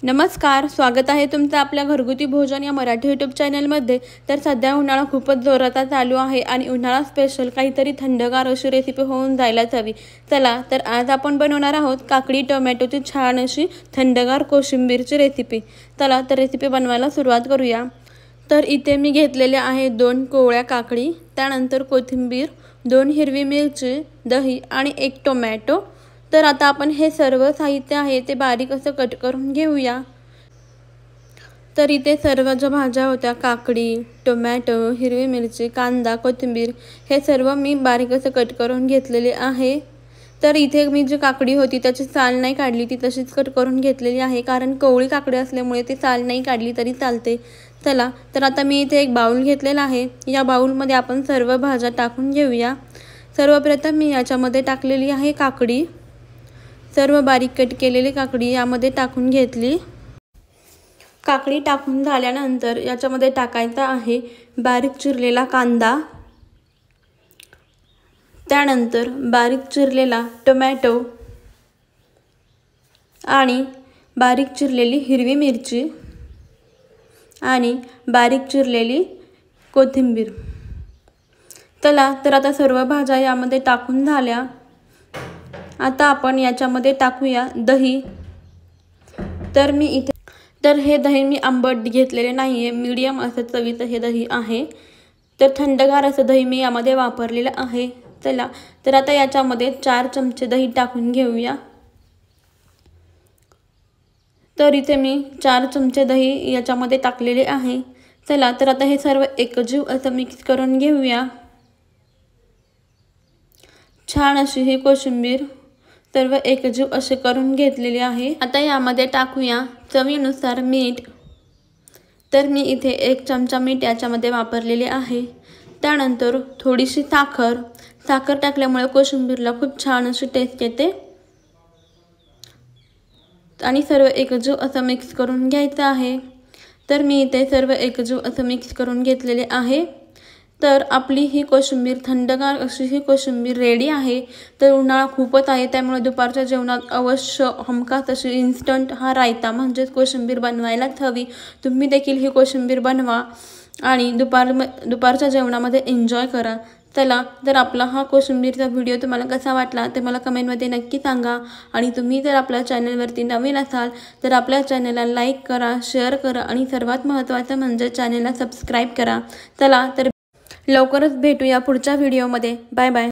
नमस्कार, स्वागत आहे तुमचं आपल्या घरगुती भोजन या मराठी यूट्यूब चॅनलमध्ये। तर सध्या उन्हाळा खूपच जोरात चालू आहे आणि उन्हाळा स्पेशल काहीतरी थंडगार अशी रेसिपी होऊन जायलाच हवी। चला तर आज आपण बनवणार आहोत काकडी टोमॅटोची छान अशी थंडगार कोशिंबीरची रेसिपी। चला तर रेसिपी बनवायला सुरुवात करूया। तर इथे मी घेतलेले आहे 2 कोवळ्या काकडी, त्यानंतर कोथिंबीर, 2 हिरवी मिरची, दही आणि 1 टोमॅटो। तर आता आपण हे सर्व साहित्य आहे ते बारीक असं कट करून घेऊया। तर इथे सर्व ज्या भाज्या होत्या काकडी, टोमॅटो, हिरवी मिरची, कांदा, कोथिंबीर हे सर्व मी बारीक असं कट करून घेतलेले आहे। तर इथे मी जी काकडी होती त्याची साल नाही काढली, ती तशीच कट करून घेतलेली आहे, कारण कोवळी काकडी असल्यामुळे ती साल नाही काढली तरी चालते। चला तर आता मी इथे एक बाउल घेतलेला आहे, या बाउलमध्ये आपण सर्व भाज्या टाकून घेऊया। सर्वप्रथम मी याच्यामध्ये टाकलेली आहे काकडी, सर्व बारीक कट केलेली काकडी यामध्ये टाकून घेतली। काकडी टाकून झाल्यानंतर याच्यामध्ये टाकायचा आहे बारीक चिरलेला कांदा, त्यानंतर बारीक चिरलेला टोमॅटो आणि बारीक चिरलेली हिरवी मिरची आणि बारीक चिरलेली कोथिंबीर। चला तर आता सर्व भाज्या यामध्ये टाकून झाल्या। आता आपण याच्यामध्ये टाकूया दही। तर हे दही मी आंबट घेतलेले नाहीये, मीडियम असं चवीचं हे दही आहे। तर थंडगार असं दही मी यामध्ये वापरलेलं आहे। चला तर आता याच्यामध्ये 4 चमचे दही टाकून घेऊया। तर इथे मी 4 चमचे दही याच्यामध्ये टाकलेले आहे। चला तर आता हे सर्व एकजीव असं मिक्स करून घेऊया। छान अशी ही कोशिंबीर सर्व एकजीव असे करून घेतलेली आहे। आता यामध्ये टाकूया चवीनुसार मीठ। तर मी इथे 1 चमचा मीठ याच्यामध्ये वापरलेले आहे। त्यानंतर थोडीशी साखर टाकल्यामुळे कोशिंबीरला खूप छान अशी टेस्ट येते आणि सर्व एकजीव असं मिक्स करून घ्यायचं आहे। तर मी इथे सर्व एकजीव असं मिक्स करून घेतलेले आहे। तर आपली ही कोशिंबीर थंडगार अशी ही कोशिंबीर रेडी आहे। तर उन्हाळा खूपच आहे, त्यामुळे दुपारच्या जेवणात अवश्य हमखास अशी इन्स्टंट हा रायता म्हणजेच कोशिंबीर बनवायलाच हवी। तुम्ही देखील ही कोशिंबीर बनवा आणि दुपारच्या जेवणामध्ये एन्जॉय करा। चला तर आपला हा कोशिंबीरचा व्हिडिओ तुम्हाला कसा वाटला ते मला कमेंटमध्ये नक्की सांगा। आणि तुम्ही जर आपल्या चॅनलवरती नवीन असाल तर आपल्या चॅनलला लाईक करा, शेअर करा आणि सर्वात महत्त्वाचं म्हणजे चॅनलला सबस्क्राईब करा। चला तर लवकरच भेटूया पुढच्या व्हिडिओमध्ये। Bye bye.